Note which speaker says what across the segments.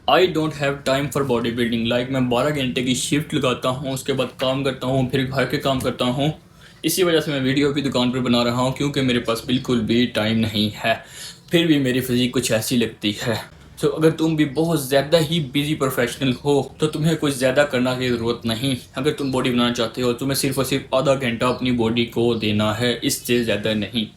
Speaker 1: I don't have time for body building. Like मैं 12 घंटे की शिफ्ट लगाता हूँ, उसके बाद काम करता हूँ, फिर घर के काम करता हूँ। इसी वजह से मैं वीडियो भी दुकान पर बना रहा हूँ, क्योंकि मेरे पास बिल्कुल भी टाइम नहीं है। फिर भी मेरी फिजिक कुछ ऐसी लगती है। तो अगर तुम भी बहुत ज़्यादा ही बिजी प्रोफेशनल हो तो तुम्हें कुछ ज़्यादा करना की ज़रूरत नहीं। अगर तुम बॉडी बनाना चाहते हो तुम्हें सिर्फ और सिर्फ आधा घंटा अपनी बॉडी को देना है, इससे ज़्यादा नहीं,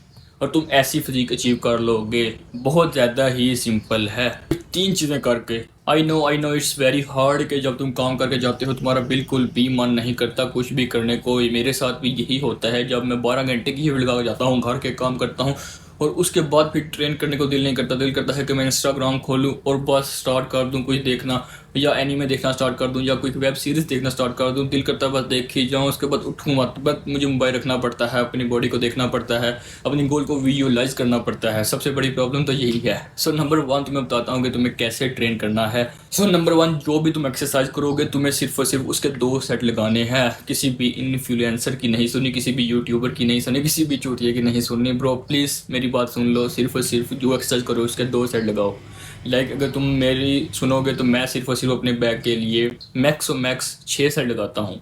Speaker 1: और तुम ऐसी फिजिक अचीव कर लोगे। बहुत ज़्यादा ही सिंपल है, 3 चीज़ें करके। I know it's very hard कि जब तुम काम करके जाते हो तुम्हारा बिल्कुल भी मन नहीं करता कुछ भी करने को। मेरे साथ भी यही होता है, जब मैं 12 घंटे की ही लगा के जाता हूँ, घर के काम करता हूँ और उसके बाद फिर ट्रेन करने को दिल नहीं करता। दिल करता है कि मैं इंस्टाग्राम खोलूँ और बस स्टार्ट कर दूँ कुछ देखना, या एनीमे देखना स्टार्ट कर दूँ, या कोई वेब सीरीज़ देखना स्टार्ट कर दूँ। दिल करता है बस देख ही जाऊँ, उसके बाद उठूँ मत। बस मुझे मोबाइल रखना पड़ता है, अपनी बॉडी को देखना पड़ता है, अपनी गोल को विजुअलाइज करना पड़ता है। सबसे बड़ी प्रॉब्लम तो यही है। सो नंबर 1 तुम्हें बताता हूँ कि तुम्हें कैसे ट्रेन करना है। सो नंबर 1, जो भी तुम एक्सरसाइज करोगे तुम्हें सिर्फ और सिर्फ उसके 2 सेट लगाने हैं। किसी भी इन्फ्लुएंसर की नहीं सुननी, किसी भी यूट्यूबर की नहीं सुननी, किसी भी चूतिया की नहीं सुननी। ब्रो प्लीज़ मेरी बात सुन लो, सिर्फ और सिर्फ जो एक्सरसाइज करो उसके 2 सेट लगाओ। अगर तुम मेरी सुनोगे तो मैं सिर्फ और सिर्फ अपने बैक के लिए मैक्स और मैक्स 6 सेट लगाता हूँ।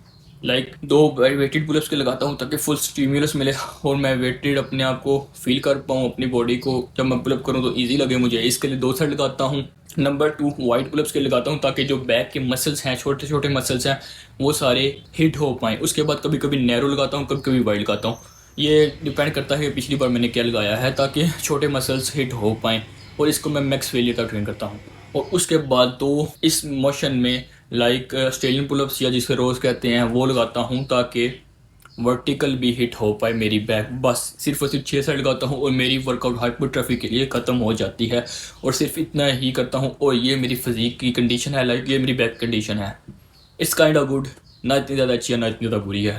Speaker 1: 2 वेटेड पुलअप्स के लगाता हूँ ताकि फुल स्टिम्युलस मिले और मैं वेटेड अपने आप को फील कर पाऊँ, अपनी बॉडी को जब मैं पुलअप करूँ तो ईजी लगे मुझे। इसके लिए 2 सेट लगाता हूँ। नंबर 2, वाइड पुलअप्स के लगाता हूँ ताकि जो बैक के मसल्स हैं, छोटे छोटे मसल्स हैं, वो सारे हिट हो पाएँ। उसके बाद कभी कभी नैरो लगाता हूँ, कभी कभी वाइड लगाता हूँ। ये डिपेंड करता है कि पिछली बार मैंने क्या लगाया है, ताकि छोटे मसल्स हिट हो पाएँ। और इसको मैं मैक्स फेलियर तक ट्रेन करता हूँ। और उसके बाद तो इस मोशन में ऑस्ट्रेलियन पुलअप्स या जिसे रोज़ कहते हैं वो लगाता हूँ, ताकि वर्टिकल भी हिट हो पाए मेरी बैक। बस सिर्फ और सिर्फ 6 सेट लगाता हूँ और मेरी वर्कआउट हाइपरट्रॉफी के लिए ख़त्म हो जाती है। और सिर्फ इतना ही करता हूँ और ये मेरी फिजिक की कंडीशन है। ये मेरी बैक कंडीशन है। इट्स काइंड ऑफ गुड, ना इतनी ज़्यादा अच्छी है ना इतनी ज़्यादा बुरी है।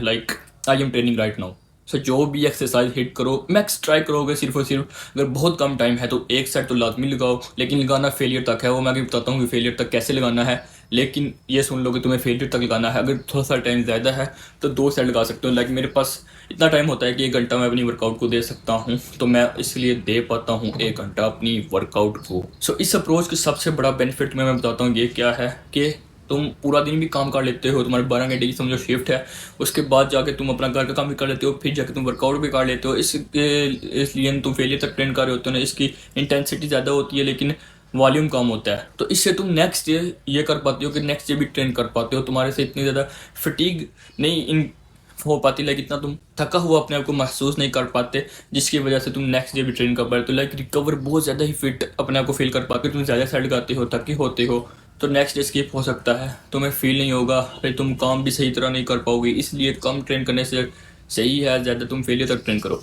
Speaker 1: I am training right now. So जो भी एक्सरसाइज हिट करो मैक्स ट्राई करोगे। सिर्फ और सिर्फ अगर बहुत कम टाइम है तो 1 सेट तो लाजमी लगाओ, लेकिन लगाना फेलियर तक है। वो मैं भी बताता हूँ कि फेलियर तक कैसे लगाना है। लेकिन ये सुन लो कि तुम्हें फेलियर तक लगाना है। अगर थोड़ा सा टाइम ज़्यादा है तो 2 सेट लगा सकते हो। मेरे पास इतना टाइम होता है कि 1 घंटा मैं अपनी वर्कआउट को दे सकता हूँ, तो मैं इसलिए दे पाता हूँ 1 घंटा अपनी वर्कआउट को। सो इस अप्रोच का सबसे बड़ा बेनिफिट मैं बताता हूँ ये क्या है कि तुम पूरा दिन भी काम कर लेते हो, तुम्हारे 12 घंटे की समझो शिफ्ट है, उसके बाद जाके तुम अपना घर का काम भी कर लेते हो, फिर जाके तुम वर्कआउट भी कर लेते हो। इसलिए तुम फेलियर तक ट्रेन कर रहे होते हो ना। इसकी इंटेंसिटी ज़्यादा होती है लेकिन वॉल्यूम कम होता है, तो इससे तुम नेक्स्ट डे ये कर पाते हो कि नेक्स्ट डे भी ट्रेन कर पाते हो। तुम्हारे से इतनी ज़्यादा फटीग नहीं इन हो पाती, इतना तुम थका हुआ अपने आप को महसूस नहीं कर पाते, जिसकी वजह से तुम नेक्स्ट डे भी ट्रेन कर पाते हो। रिकवर बहुत ज़्यादा ही फिट अपने आप को फील कर पाते हो। तुम ज़्यादा सेट लगाते हो, थके होते हो, तो नेक्स्ट डे स्किप हो सकता है, तुम्हें फील नहीं होगा, फिर तुम काम भी सही तरह नहीं कर पाओगे। इसलिए कम ट्रेन करने से सही है ज़्यादा तुम फेलियर तक ट्रेन करो।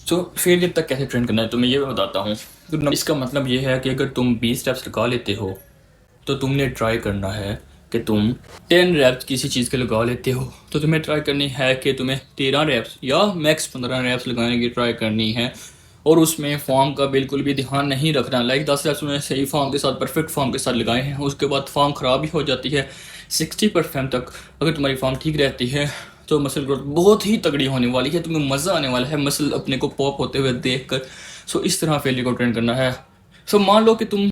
Speaker 1: सो फेलियर तक कैसे ट्रेन करना है तो मैं ये बताता हूँ। तो इसका मतलब ये है कि अगर तुम 20 स्टेप्स लगा लेते हो तो तुमने ट्राई करना है कि तुम 10 रैप्स किसी चीज़ के लगा लेते हो, तो तुम्हें ट्राई करनी है कि तुम्हें 13 रैप्स या मैक्स 15 रैप्स लगाने की ट्राई करनी है। और उसमें फॉर्म का बिल्कुल भी ध्यान नहीं रखना। 10 रैप्स में सही फॉर्म के साथ, परफेक्ट फॉर्म के साथ लगाए हैं, उसके बाद फॉर्म ख़राब भी हो जाती है। 60% तक अगर तुम्हारी फॉर्म ठीक रहती है तो मसल ग्रोथ बहुत ही तगड़ी होने वाली है। तुम्हें मज़ा आने वाला है मसल अपने को पॉप होते हुए देख कर। सो इस तरह फेलियर को ट्रेन करना है। सो मान लो कि तुम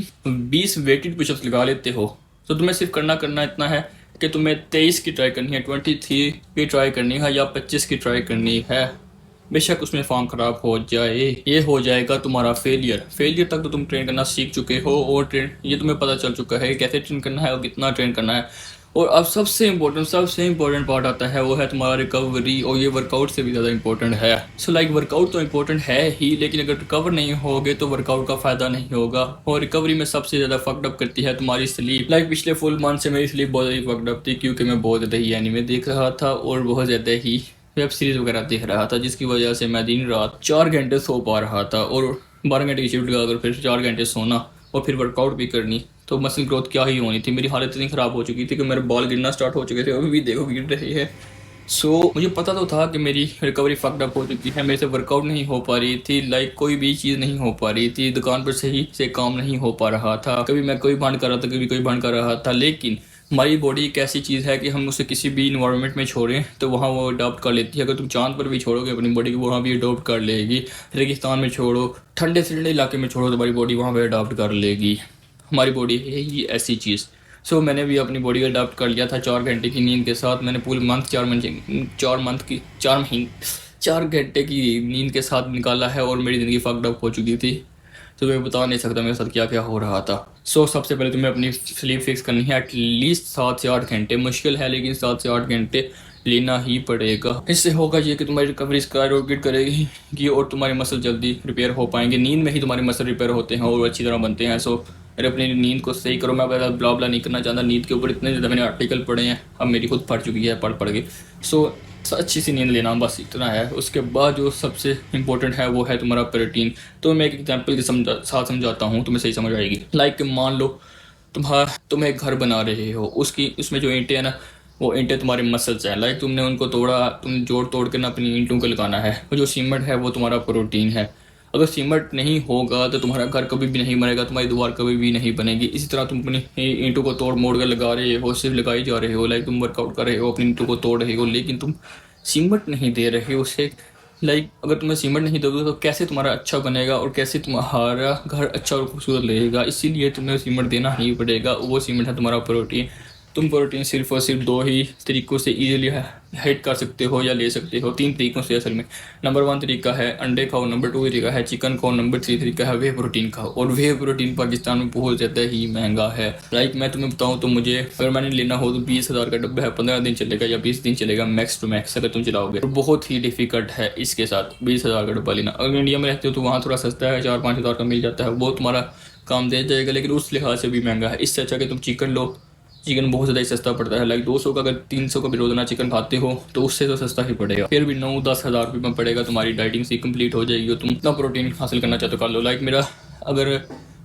Speaker 1: 20 वेटेड पुशअप्स लगा लेते हो, तो तुम्हें सिर्फ करना इतना है कि तुम्हें 23 की ट्राई करनी है, 23 की ट्राई करनी है या 25 की ट्राई करनी है। बेशक उसमें फॉर्म ख़राब हो जाए, ये हो जाएगा तुम्हारा फेलियर तक तो तुम ट्रेन करना सीख चुके हो और ये तुम्हें पता चल चुका है कैसे ट्रेन करना है और कितना ट्रेन करना है। और अब सबसे इम्पोर्टेंट पार्ट आता है, वो है तुम्हारा रिकवरी, और ये वर्कआउट से भी ज़्यादा इंपॉर्टेंट है। सो वर्कआउट तो इम्पोर्टेंट है ही, लेकिन अगर रिकवर नहीं होगे तो वर्कआउट का फ़ायदा नहीं होगा। और रिकवरी में सबसे ज़्यादा फकड अप करती है तुम्हारी स्लीप। पिछले फुल मंथ से मेरी स्लीप बहुत ज़्यादा फकड अप थी, क्योंकि मैं बहुत ज़्यादा ही एनीमे देख रहा था और बहुत ज़्यादा ही वेब सीरीज़ वगैरह देख रहा था, जिसकी वजह से मैं दिन रात 4 घंटे सो पा रहा था। और 12 घंटे की शिफ्ट लगाकर फिर 4 घंटे सोना और फिर वर्कआउट भी करनी, तो मसल ग्रोथ क्या ही होनी थी। मेरी हालत इतनी ख़राब हो चुकी थी कि मेरे बाल गिरना स्टार्ट हो चुके थे, अभी भी देखो गिर रहे हैं। सो मुझे पता तो था कि मेरी रिकवरी फक्ड अप हो चुकी है, मेरे से वर्कआउट नहीं हो पा रही थी। कोई भी चीज़ नहीं हो पा रही थी, दुकान पर सही से काम नहीं हो पा रहा था, कभी मैं कोई भंड कर रहा था, कभी कोई भंड कर रहा था। लेकिन हमारी बॉडी एक ऐसी चीज़ है कि हम उसे किसी भी इन्वायरमेंट में छोड़ें तो वहाँ वो अडॉप्ट कर लेती है। अगर तुम चांद पर भी छोड़ोगे अपनी बॉडी को, वहाँ भी अडॉप्ट कर लेगी। रेगिस्तान में छोड़ो, ठंडे से ठंडे इलाके में छोड़ो, तुम्हारी बॉडी वहाँ पर अडॉप्ट कर लेगी। हमारी बॉडी है ही ऐसी चीज़। सो मैंने भी अपनी बॉडी को अडाप्ट कर लिया था 4 घंटे की नींद के साथ। मैंने पूरे मंथ 4 घंटे की नींद के साथ निकाला है और मेरी ज़िंदगी फक्ड अप हो चुकी थी। तो मैं बता नहीं सकता मेरे साथ क्या क्या हो रहा था। सबसे पहले तुम्हें अपनी स्लीप फिक्स करनी है एटलीस्ट 7 से 8 घंटे। मुश्किल है लेकिन 7 से 8 घंटे लेना ही पड़ेगा। इससे होगा ये कि तुम्हारी रिकवरी स्काईरॉकेट करेगी और तुम्हारे मसल जल्दी रिपेयर हो पाएंगे। नींद में ही तुम्हारे मसल रिपेयर होते हैं और अच्छी तरह बनते हैं। मेरे अपनी नींद को सही करो। मैं ब्ला ब्ला नहीं करना चाहता। नींद के ऊपर इतने ज़्यादा मैंने आर्टिकल पढ़े हैं, अब मेरी खुद पढ़ चुकी है पढ़ पढ़ के। अच्छी सी नींद लेना, बस इतना है। उसके बाद जो सबसे इंपॉर्टेंट है वो है तुम्हारा प्रोटीन। तो मैं एक एग्जांपल के साथ समझाता हूँ, तुम्हें सही समझ आएगी। लाइक मान लो तुम एक घर बना रहे हो, उसमें जो ईंटें हैं ना, वो ईंटें तुम्हारे मसल्स हैं। लाइक तुमने उनको तोड़ा, तुम जोड़ तोड़ के ना अपनी ईंटों को लगाना है। और जो सीमेंट है वो तुम्हारा प्रोटीन है। अगर सीमेंट नहीं होगा तो तुम्हारा घर कभी भी नहीं बनेगा, तुम्हारी दीवार कभी भी नहीं बनेगी। इसी तरह तुम अपनी ईंटों को तोड़ मोड़ कर लगा रहे हो, सिर्फ लगाई जा रहे हो। लाइक तुम वर्कआउट कर रहे हो, अपनी ईंटों को तोड़ रहे हो, लेकिन तुम सीमेंट नहीं दे रहे हो उसे। लाइक अगर तुम्हें सीमेंट नहीं दोगे तो कैसे तुम्हारा अच्छा बनेगा और कैसे तुम्हारा घर अच्छा और खूबसूरत लगेगा। इसीलिए तुम्हें सीमेंट देना ही पड़ेगा। वो सीमेंट है तुम्हारा प्रोटीन। तुम प्रोटीन सिर्फ और सिर्फ 2 ही तरीक़ों से ईजिली हाइड कर सकते हो या ले सकते हो। 3 तरीक़ों से असल में। नंबर 1 तरीका है अंडे खाओ, नंबर 2 तरीका है चिकन खाओ, नंबर 3 तरीका है वे प्रोटीन खाओ। और वे प्रोटीन पाकिस्तान में बहुत ज़्यादा ही महंगा है। लाइक मैं तुम्हें बताऊँ तो मुझे अगर मैंने लेना हो तो 20,000 का डब्बा है। 15 दिन चलेगा या 20 दिन चलेगा मैक्स टू मैक्स अगर तुम चलाओगे। बहुत ही डिफिकल्ट है इसके साथ 20,000 का डब्बा लेना। अगर इंडिया में रहते हो तो वहाँ थोड़ा सस्ता है, 4-5 हज़ार का मिल जाता है, वो तुम्हारा काम दे जाएगा, लेकिन उस लिहाज से भी महंगा है। इससे अच्छा कि तुम चिकन लो। चिकन बहुत ज़्यादा ही सस्ता पड़ता है। लाइक 200 का अगर 300 का भी रोज़ाना चिकन खाते हो तो उससे तो सस्ता ही पड़ेगा। फिर भी 9-10 हज़ार रुपये में पड़ेगा। तुम्हारी डाइटिंग से कंप्लीट हो जाएगी और तुम इतना प्रोटीन हासिल करना चाहते हो कर लो। लाइक मेरा अगर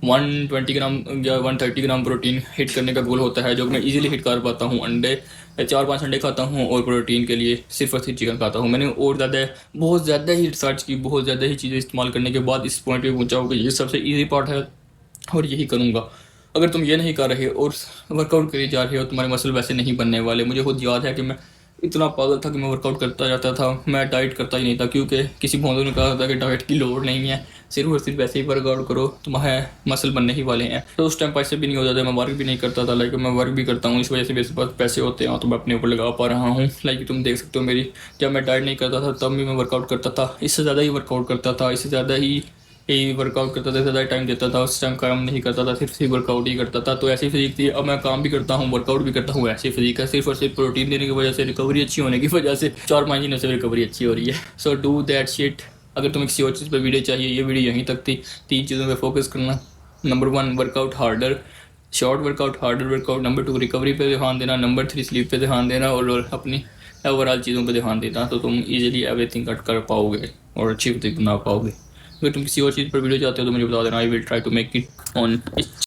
Speaker 1: 120 ग्राम या 130 ग्राम प्रोटीन हिट करने का गोल होता है, जो मैं इजीली हिट कर पाता हूँ। अंडे 4-5 अंडे खाता हूँ और प्रोटीन के लिए सिर्फ और सिर्फ चिकन खाता हूँ। मैंने और बहुत ज़्यादा ही रिसर्च की, बहुत ज़्यादा ही चीज़ें इस्तेमाल करने के बाद इस पॉइंट पर पहुँचा हूँ कि ये सबसे ईजी पार्ट है और यही करूँगा। अगर तुम ये नहीं कर रहे और वर्कआउट करी जा रहे हो, तुम्हारे मसल वैसे नहीं बनने वाले। मुझे खुद याद है कि मैं इतना पागल था कि मैं वर्कआउट करता जाता था, मैं डाइट करता ही नहीं था, क्योंकि किसी बंदों ने कहा था कि डाइट की लोड़ नहीं है, सिर्फ और सिर्फ वैसे ही वर्कआउट करो, तुम्हारे मसल बनने ही वाले हैं। तो उस टाइम पैसे भी नहीं होता था, मैं वर्क भी नहीं करता था। लाइक मैं वर्क भी करता हूँ, इस वजह से मेरे पास पैसे होते हैं तो मैं अपने ऊपर लगा पा रहा हूँ। लाइक तुम देख सकते हो मेरी, जब मैं डाइट नहीं करता था तब भी मैं वर्कआउट करता था, इससे ज़्यादा ही वर्कआउट करता था, इससे ज़्यादा ही वर्कआउट करता था, ज़्यादा टाइम देता था। उस टाइम काम नहीं करता था, सिर्फ वर्कआउट ही करता था। तो ऐसी फिजिक थी। अब मैं काम भी करता हूँ, वर्कआउट भी करता हूँ, ऐसी फिजिक है। सिर्फ और सिर्फ प्रोटीन देने की वजह से, रिकवरी अच्छी होने की वजह से 4-5 दिनों से रिकवरी अच्छी हो रही है। So do that shit. अगर तुम्हें किसी और चीज़ पर वीडियो चाहिए, ये वीडियो यहीं तक थी। 3 चीज़ों पर फोकस करना। Number 1 workout harder, short workout, harder workout. Number 2 recovery पे ध्यान देना। नंबर 3 स्लीप पे ध्यान देना और अपनी ओवरऑल चीज़ों पे ध्यान देना। तो तुम इजीली एवरीथिंग कट कर पाओगे और अच्छी फिजिक बना पाओगे। अगर तुम किसी और चीज़ पर वीडियो चाहते हो तो मुझे बता देना। I will try to make it on